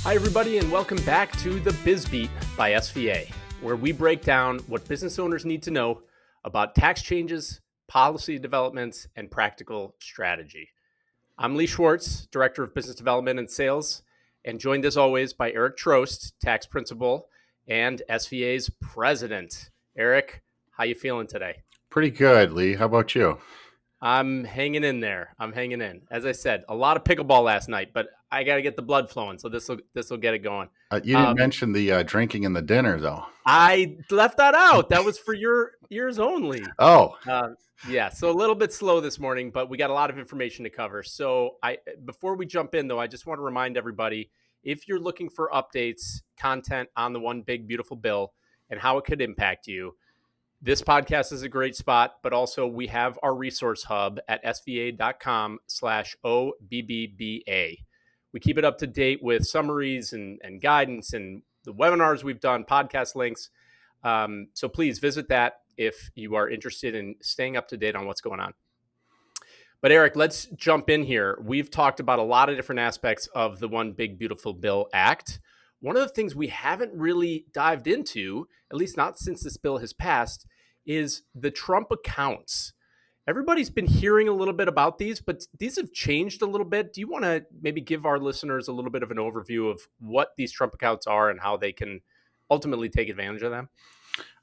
Hi, everybody, and welcome back to the Biz Beat by SVA, where we break down what business owners need to know about tax changes, policy developments, and practical strategy. I'm Lee Schwartz, Director of Business Development and Sales, and joined as always by Eric Trost, Tax Principal and SVA's President. Eric, how you feeling today? Pretty good, Lee. How about you? I'm hanging in there. I'm hanging in. As I said, a lot of pickleball last night, but I got to get the blood flowing, so this will get it going. You didn't mention the drinking and the dinner, though. I left that out. That was for your ears only. Oh, Yeah, so a little bit slow this morning, but we got a lot of information to cover. So before we jump in, though, I just want to remind everybody, if you're looking for updates, content on the One Big Beautiful Bill and how it could impact you, this podcast is a great spot, but also we have our resource hub at sva.com/OBBBA. We keep it up to date with summaries and guidance and the webinars we've done, podcast links. So please visit that if you are interested in staying up to date on what's going on. But Eric, let's jump in here. We've talked about a lot of different aspects of the One Big Beautiful Bill Act. One of the things we haven't really dived into, at least not since this bill has passed, is the Trump accounts. Everybody's been hearing a little bit about these, but these have changed a little bit. Do you want to maybe give our listeners a little bit of an overview of what these Trump accounts are and how they can ultimately take advantage of them?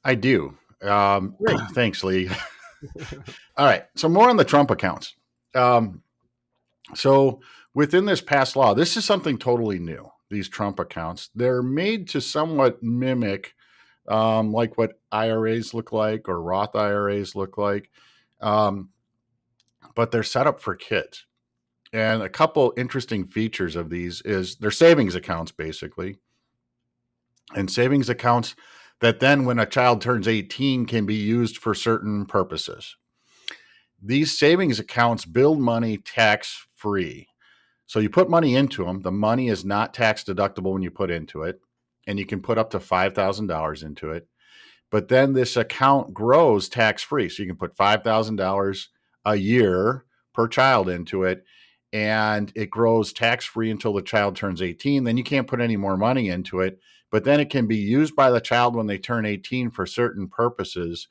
I do. Thanks, Lee. All right. So more on the Trump accounts. So within this past law, this is something totally new. These Trump accounts, they're made to somewhat mimic like what IRAs look like or Roth IRAs look like, but they're set up for kids. And a couple interesting features of these is they're savings accounts, basically, and savings accounts that then when a child turns 18 can be used for certain purposes. These savings accounts build money tax-free. So you put money into them. The money is not tax deductible when you put into it, and you can put up to $5,000 into it. But then this account grows tax-free. So you can put $5,000 a year per child into it, and it grows tax-free until the child turns 18. Then you can't put any more money into it, but then it can be used by the child when they turn 18 for certain purposes.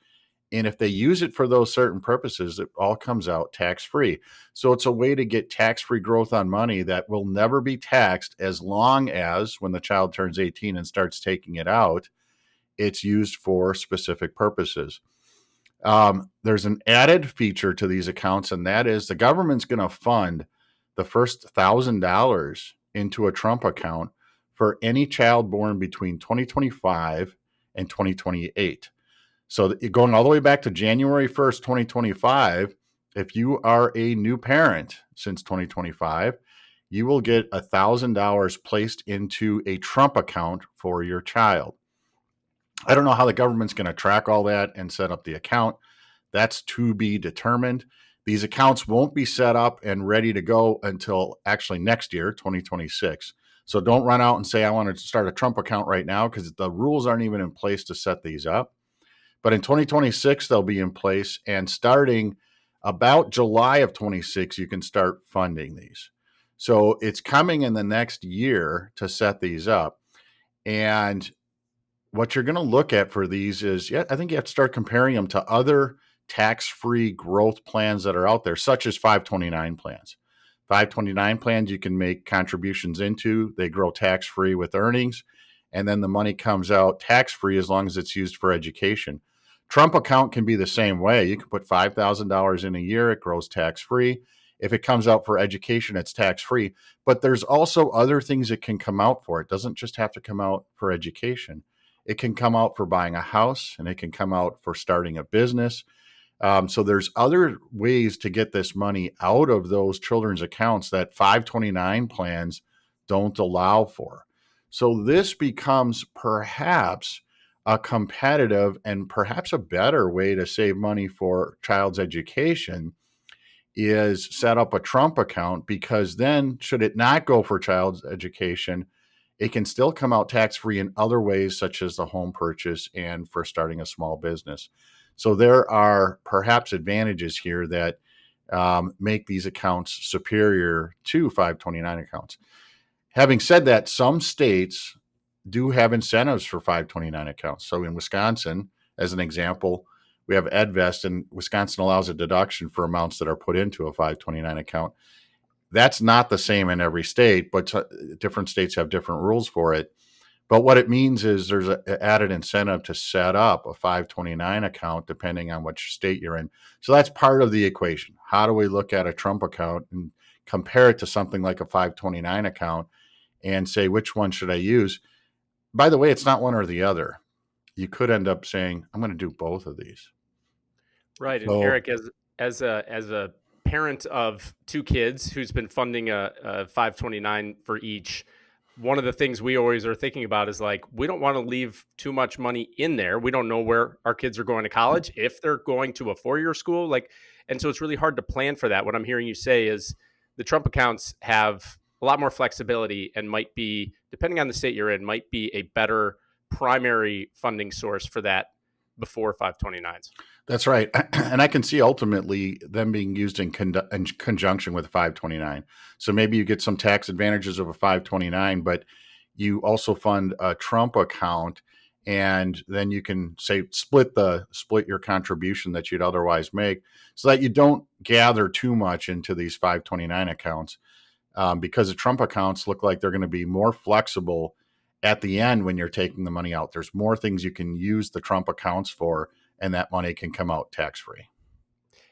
And if they use it for those certain purposes, it all comes out tax-free. So it's a way to get tax-free growth on money that will never be taxed as long as when the child turns 18 and starts taking it out, it's used for specific purposes. There's an added feature to these accounts, and that is the government's going to fund the first $1,000 into a Trump account for any child born between 2025 and 2028. So going all the way back to January 1st, 2025, if you are a new parent since 2025, you will get $1,000 placed into a Trump account for your child. I don't know how the government's going to track all that and set up the account. That's to be determined. These accounts won't be set up and ready to go until actually next year, 2026. So don't run out and say, I want to start a Trump account right now, because the rules aren't even in place to set these up. But in 2026, they'll be in place. And starting about July of 26, you can start funding these. So it's coming in the next year to set these up. And what you're going to look at for these is, I think you have to start comparing them to other tax-free growth plans that are out there, such as 529 plans. 529 plans you can make contributions into. They grow tax-free with earnings, and then the money comes out tax-free as long as it's used for education. Trump account can be the same way. You can put $5,000 in a year. It grows tax-free. If it comes out for education, it's tax-free. But there's also other things that can come out for it. It doesn't just have to come out for education. It can come out for buying a house, and it can come out for starting a business. So there's other ways to get this money out of those children's accounts that 529 plans don't allow for. So this becomes perhaps a competitive and perhaps a better way to save money for child's education is set up a Trump account, because then should it not go for child's education, it can still come out tax-free in other ways, such as the home purchase and for starting a small business. So there are perhaps advantages here that make these accounts superior to 529 accounts. Having said that, some states do have incentives for 529 accounts. So in Wisconsin, as an example, we have EdVest, and Wisconsin allows a deduction for amounts that are put into a 529 account. That's not the same in every state, but different states have different rules for it. But what it means is there's an added incentive to set up a 529 account depending on which state you're in. So that's part of the equation. How do we look at a Trump account and compare it to something like a 529 account and say, which one should I use? By the way, it's not one or the other. You could end up saying, I'm going to do both of these. Right. And So Eric, as a parent of two kids who's been funding a 529 for each, one of the things we always are thinking about is like, we don't want to leave too much money in there. We don't know where our kids are going to college, if they're going to a 4-year school. And so it's really hard to plan for that. What I'm hearing you say is the Trump accounts have a lot more flexibility and might be, depending on the state you're in, might be a better primary funding source for that before 529s. that's right. And I can see ultimately them being used in conjunction with 529. So maybe you get some tax advantages of a 529, but you also fund a Trump account, and then you can say split your contribution that you'd otherwise make, so that you don't gather too much into these 529 accounts, because the Trump accounts look like they're going to be more flexible at the end when you're taking the money out. There's more things you can use the Trump accounts for, and that money can come out tax-free.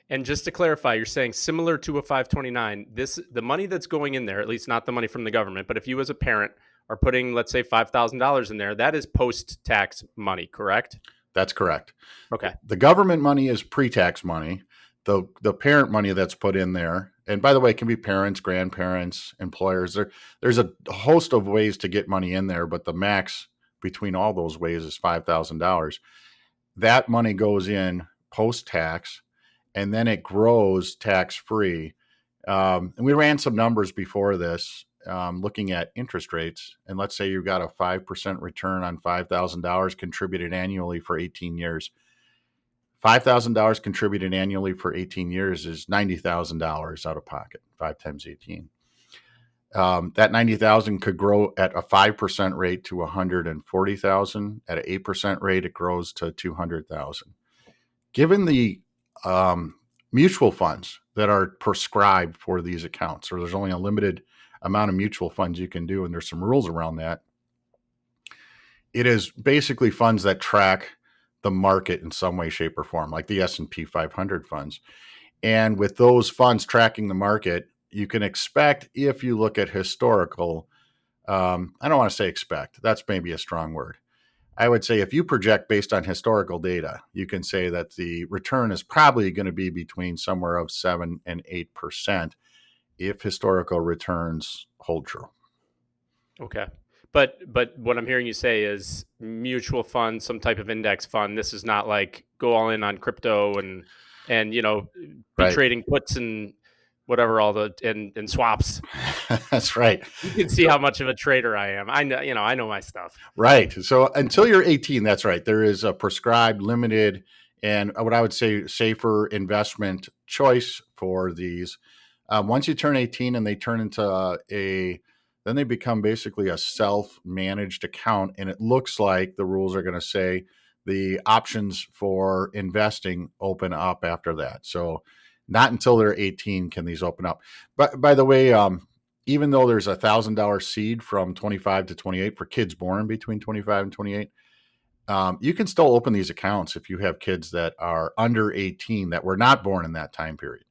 And just to clarify, you're saying similar to a 529, the money that's going in there, at least not the money from the government, but if you as a parent are putting, let's say, $5,000 in there, that is post-tax money, correct? That's correct. Okay. The government money is pre-tax money. The parent money that's put in there, and by the way, it can be parents, grandparents, employers. There's a host of ways to get money in there, but the max between all those ways is $5,000. That money goes in post-tax, and then it grows tax-free. And we ran some numbers before this, looking at interest rates. And let's say you got a 5% return on $5,000 contributed annually for 18 years. $5,000 contributed annually for 18 years is $90,000 out of pocket, 5 times 18. That 90,000 could grow at a 5% rate to 140,000. At an 8% rate, it grows to 200,000. Given the mutual funds that are prescribed for these accounts, or there's only a limited amount of mutual funds you can do, and there's some rules around that. It is basically funds that track the market in some way, shape, or form, like the S&P 500 funds. And with those funds tracking the market, you can expect, if you look at historical, I don't want to say expect, that's maybe a strong word. I would say if you project based on historical data, you can say that the return is probably going to be between somewhere of 7 and 8% if historical returns hold true. Okay. But what I'm hearing you say is mutual fund, some type of index fund. This is not like go all in on crypto and be Right. trading puts and whatever, all the and swaps. That's right. You can see how much of a trader I am. I know my stuff. Right. So until you're 18, that's right. There is a prescribed, limited, and what I would say safer investment choice for these. Once you turn 18 and they turn into then they become basically a self-managed account. And it looks like the rules are going to say the options for investing open up after that. So not until they're 18 can these open up. But by the way, even though there's $1,000 seed from 25 to 28 for kids born between 25 and 28, you can still open these accounts if you have kids that are under 18 that were not born in that time period.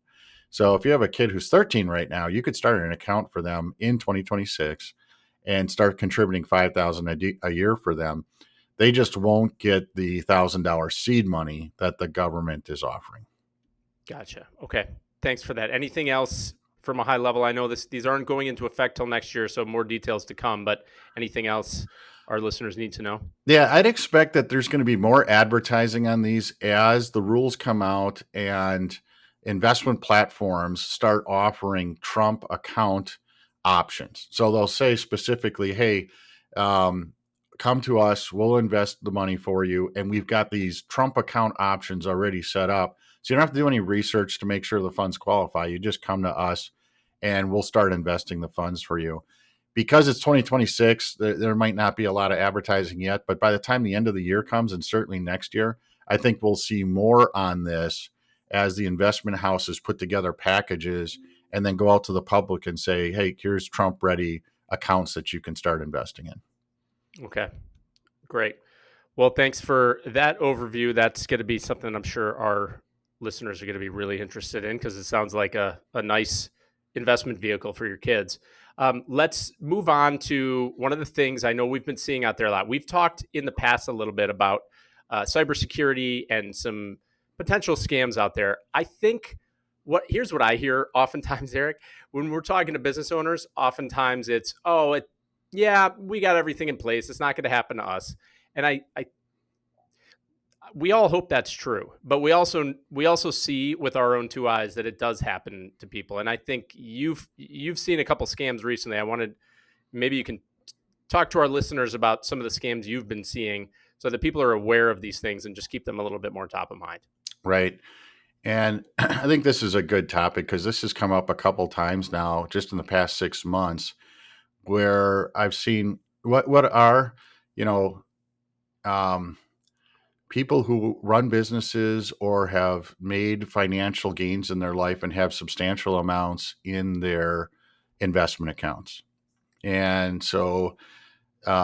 So if you have a kid who's 13 right now, you could start an account for them in 2026 and start contributing $5,000 a year for them. They just won't get the $1,000 seed money that the government is offering. Gotcha. Okay. Thanks for that. Anything else from a high level? I know these aren't going into effect till next year, so more details to come, but anything else our listeners need to know? Yeah, I'd expect that there's going to be more advertising on these as the rules come out and investment platforms start offering Trump account options. So they'll say specifically, hey, come to us, we'll invest the money for you. And we've got these Trump account options already set up. So you don't have to do any research to make sure the funds qualify. You just come to us and we'll start investing the funds for you. because it's 2026, there might not be a lot of advertising yet, but by the time the end of the year comes, and certainly next year, I think we'll see more on this as the investment houses put together packages and then go out to the public and say, hey, here's Trump ready accounts that you can start investing in. Okay, great. Well, thanks for that overview. That's going to be something I'm sure our listeners are going to be really interested in, because it sounds like a nice investment vehicle for your kids. Let's move on to one of the things I know we've been seeing out there a lot. We've talked in the past a little bit about cybersecurity and some potential scams out there. I think here's what I hear oftentimes, Eric, when we're talking to business owners. Oftentimes it's, yeah, we got everything in place. It's not going to happen to us. And we all hope that's true, but we also see with our own two eyes that it does happen to people. And I think you've seen a couple scams recently. I wanted, maybe you can talk to our listeners about some of the scams you've been seeing, so that people are aware of these things and just keep them a little bit more top of mind. Right. And I think this is a good topic because this has come up a couple times now, just in the past 6 months, where I've seen what are, you know, people who run businesses or have made financial gains in their life and have substantial amounts in their investment accounts. And so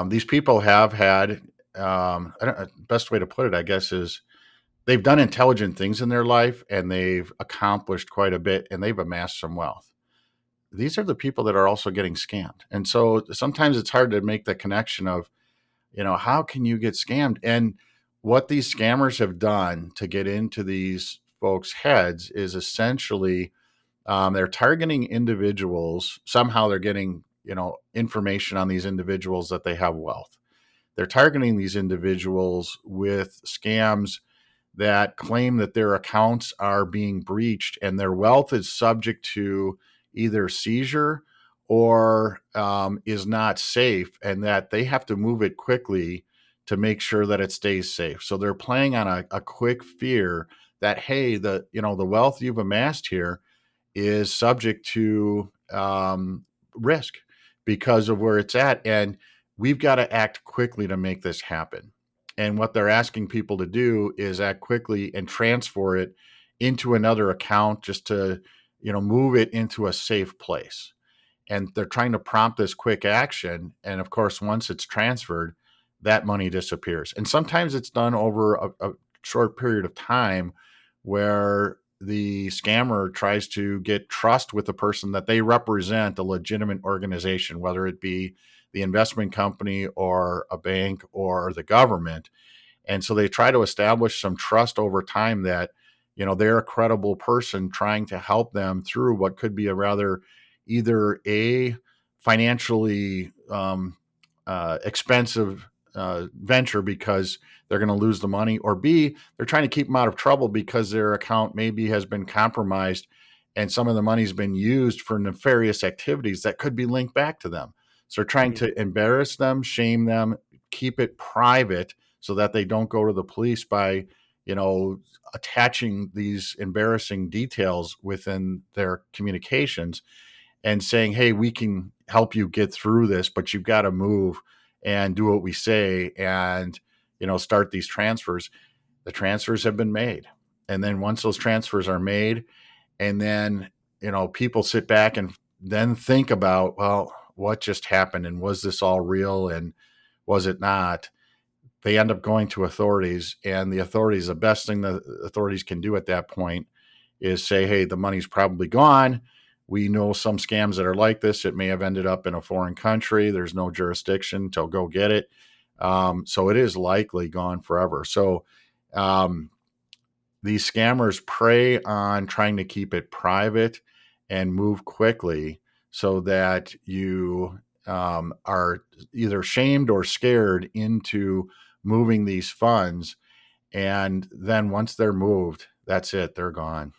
these people have had, best way to put it, I guess, is they've done intelligent things in their life and they've accomplished quite a bit and they've amassed some wealth. These are the people that are also getting scammed. And so sometimes it's hard to make the connection of, how can you get scammed? And what these scammers have done to get into these folks' heads is essentially they're targeting individuals. Somehow they're getting, information on these individuals that they have wealth. They're targeting these individuals with scams that claim that their accounts are being breached and their wealth is subject to either seizure or is not safe, and that they have to move it quickly to make sure that it stays safe. So they're playing on a quick fear that, hey, the wealth you've amassed here is subject to risk because of where it's at, and we've got to act quickly to make this happen. And what they're asking people to do is act quickly and transfer it into another account just to, move it into a safe place. And they're trying to prompt this quick action. And of course, once it's transferred, that money disappears. And sometimes it's done over a short period of time where the scammer tries to get trust with the person that they represent, a legitimate organization, whether it be the investment company or a bank or the government. And so they try to establish some trust over time that, they're a credible person trying to help them through what could be a rather either a financially expensive venture because they're going to lose the money, or B, they're trying to keep them out of trouble because their account maybe has been compromised and some of the money's been used for nefarious activities that could be linked back to them. So they're trying to embarrass them, shame them, keep it private so that they don't go to the police by, attaching these embarrassing details within their communications and saying, hey, we can help you get through this, but you've got to move and do what we say and, start these transfers. The transfers have been made. And then once those transfers are made, and then, people sit back and then think about, well, what just happened? And was this all real? And was it not? They end up going to authorities, and the authorities, the best thing the authorities can do at that point is say, hey, the money's probably gone. We know some scams that are like this. It may have ended up in a foreign country. There's no jurisdiction to go get it. So it is likely gone forever. So these scammers prey on trying to keep it private and move quickly so that you are either shamed or scared into moving these funds. And then once they're moved, that's it. They're gone.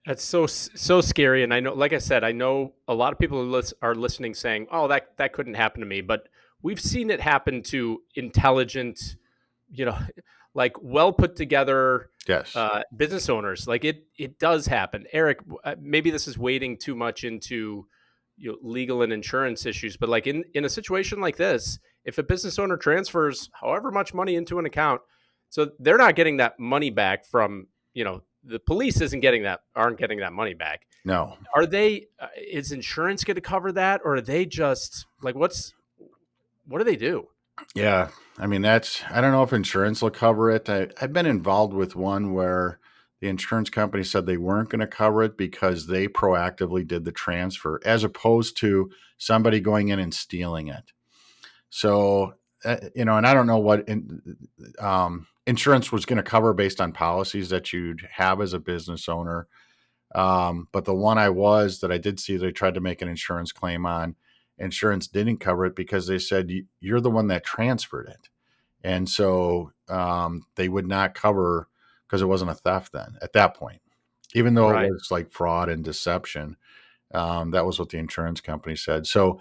That's so scary. And I know, like I said, I know a lot of people who are listening saying, "Oh, that couldn't happen to me," but we've seen it happen to intelligent, you know, like well put together Yes. business owners. Like it does happen. Eric, maybe this is wading too much into legal and insurance issues. But like in a situation like this, if a business owner transfers however much money into an account, so they're not getting that money back from, the police aren't getting that money back. No. Are they? Is insurance going to cover that, or are they just like what do they do? Yeah. I mean, I don't know if insurance will cover it. I've been involved with one where the insurance company said they weren't going to cover it because they proactively did the transfer as opposed to somebody going in and stealing it. So, and I don't know what insurance was going to cover based on policies that you'd have as a business owner. But the one that I did see, they tried to make an insurance claim on. Insurance didn't cover it because they said you're the one that transferred it. And so they would not cover because it wasn't a theft then at that point, even though it Right. was like fraud and deception. That was what the insurance company said. So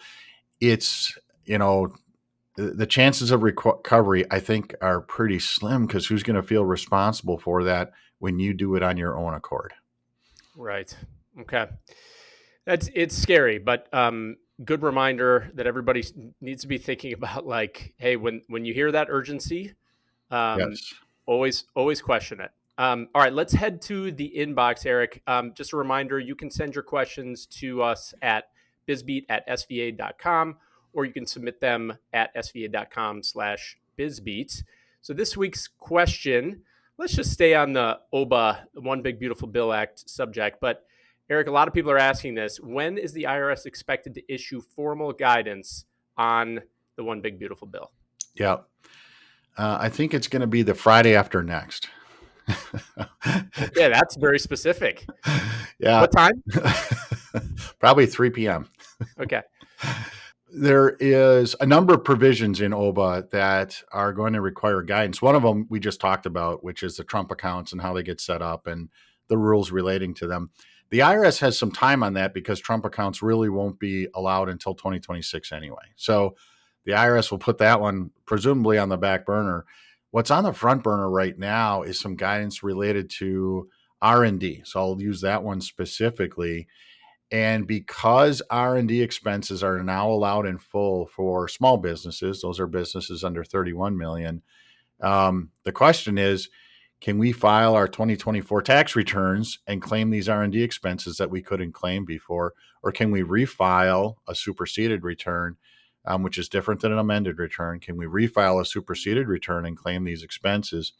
it's, the chances of recovery, I think, are pretty slim because who's going to feel responsible for that when you do it on your own accord? Right. Okay. It's scary, but good reminder that everybody needs to be thinking about like, hey, when you hear that urgency, um, Yes. always question it. All right, let's head to the inbox, Eric. Just a reminder, you can send your questions to us at bizbeat@sva.com, or you can submit them at sva.com/bizbeat. So this week's question, let's just stay on the OBBBA, One Big Beautiful Bill Act subject. But Eric, a lot of people are asking this. When is the IRS expected to issue formal guidance on the One Big Beautiful Bill? Yeah. I think it's going to be the Friday after next. Okay, that's very specific. Yeah. What time? Probably 3 p.m. Okay. There is a number of provisions in OBBBA that are going to require guidance. One of them we just talked about, which is the Trump accounts and how they get set up and the rules relating to them. The IRS has some time on that because Trump accounts really won't be allowed until 2026 anyway. So the IRS will put that one presumably on the back burner. What's on the front burner right now is some guidance related to R&D. So I'll use that one specifically. And because R&D expenses are now allowed in full for small businesses, those are businesses under 31 million. The question is, can we file our 2024 tax returns and claim these R&D expenses that we couldn't claim before? Or can we refile a superseded return, which is different than an amended return? Can we refile a superseded return and claim these expenses?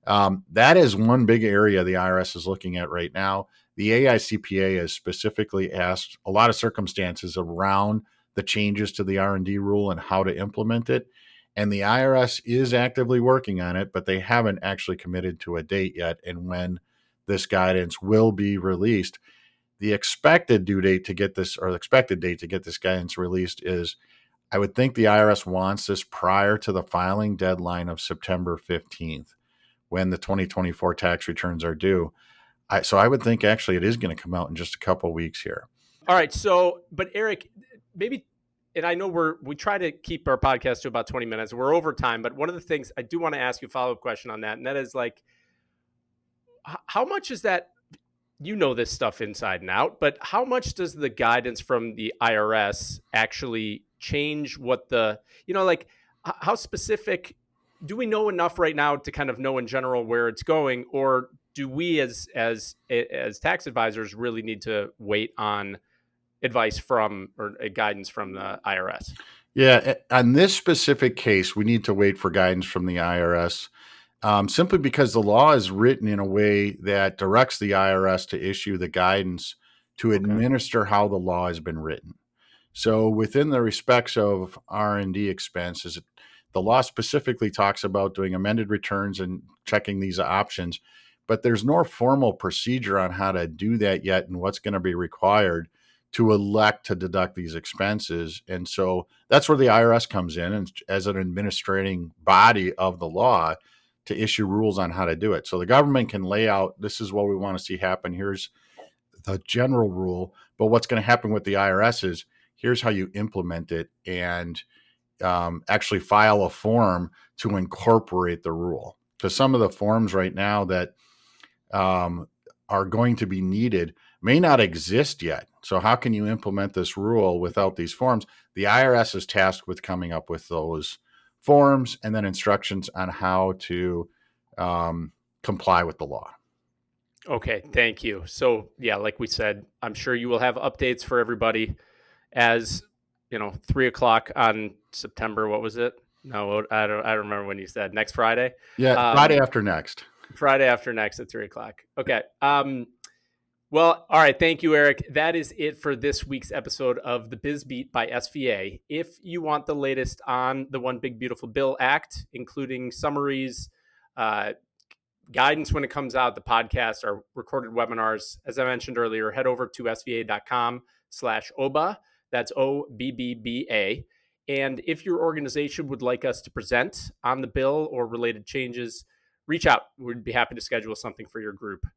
That is one big area the IRS is looking at right now. The AICPA has specifically asked a lot of circumstances around the changes to the R&D rule and how to implement it. And the IRS is actively working on it, but they haven't actually committed to a date yet and when this guidance will be released. The expected due date to get this, or the expected date to get this guidance released is, I would think the IRS wants this prior to the filing deadline of September 15th, when the 2024 tax returns are due. So I would think actually it is going to come out in just a couple of weeks here. All right. So, but Eric, maybe, and I know we try to keep our podcast to about 20 minutes. We're over time, but one of the things I do want to ask you a follow-up question on that, and that is like, how much is that? You know this stuff inside and out, but how much does the guidance from the IRS actually change what like how specific do we know enough right now to kind of know in general where it's going, or do we as tax advisors really need to wait on advice from or guidance from the IRS? Yeah, on this specific case, we need to wait for guidance from the IRS. Simply because the law is written in a way that directs the IRS to issue the guidance to administer how the law has been written. So within the respects of R&D expenses, the law specifically talks about doing amended returns and checking these options, but there's no formal procedure on how to do that yet and what's going to be required to elect to deduct these expenses. And so that's where the IRS comes in and as an administrating body of the law to issue rules on how to do it. So the government can lay out, this is what we want to see happen. Here's the general rule. But what's going to happen with the IRS is here's how you implement it and actually file a form to incorporate the rule. Because some of the forms right now that are going to be needed may not exist yet. So how can you implement this rule without these forms? The IRS is tasked with coming up with those forms and then instructions on how to comply with the law. Okay, thank you. So yeah, like we said, I'm sure you will have updates for everybody as 3 o'clock on September. What was it? No, I don't remember when you said next Friday. Yeah, Friday after next. Friday after next at 3 o'clock. Okay. Well, all right. Thank you, Eric. That is it for this week's episode of the Biz Beat by SVA. If you want the latest on the One Big Beautiful Bill Act, including summaries, guidance when it comes out, the podcast, our recorded webinars, as I mentioned earlier, head over to sva.com/OBBA. That's OBBBA. And if your organization would like us to present on the bill or related changes, reach out. We'd be happy to schedule something for your group.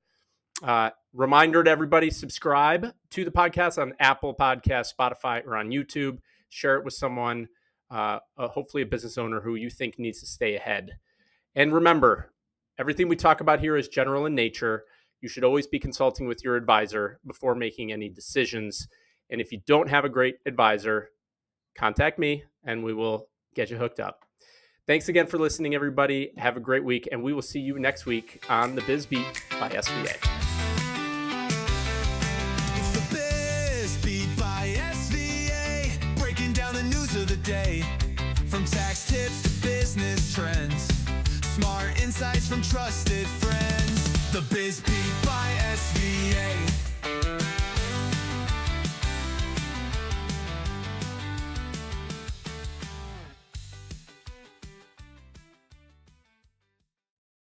Reminder to everybody, subscribe to the podcast on Apple Podcasts, Spotify, or on YouTube. Share it with someone, hopefully a business owner who you think needs to stay ahead. And remember, everything we talk about here is general in nature. You should always be consulting with your advisor before making any decisions. And if you don't have a great advisor, contact me and we will get you hooked up. Thanks again for listening, everybody. Have a great week, and we will see you next week on the Biz Beat by SVA. It's the Biz Beat by SVA, breaking down the news of the day. From tax tips to business trends, smart insights from trusted friends. The Biz Beat by SVA.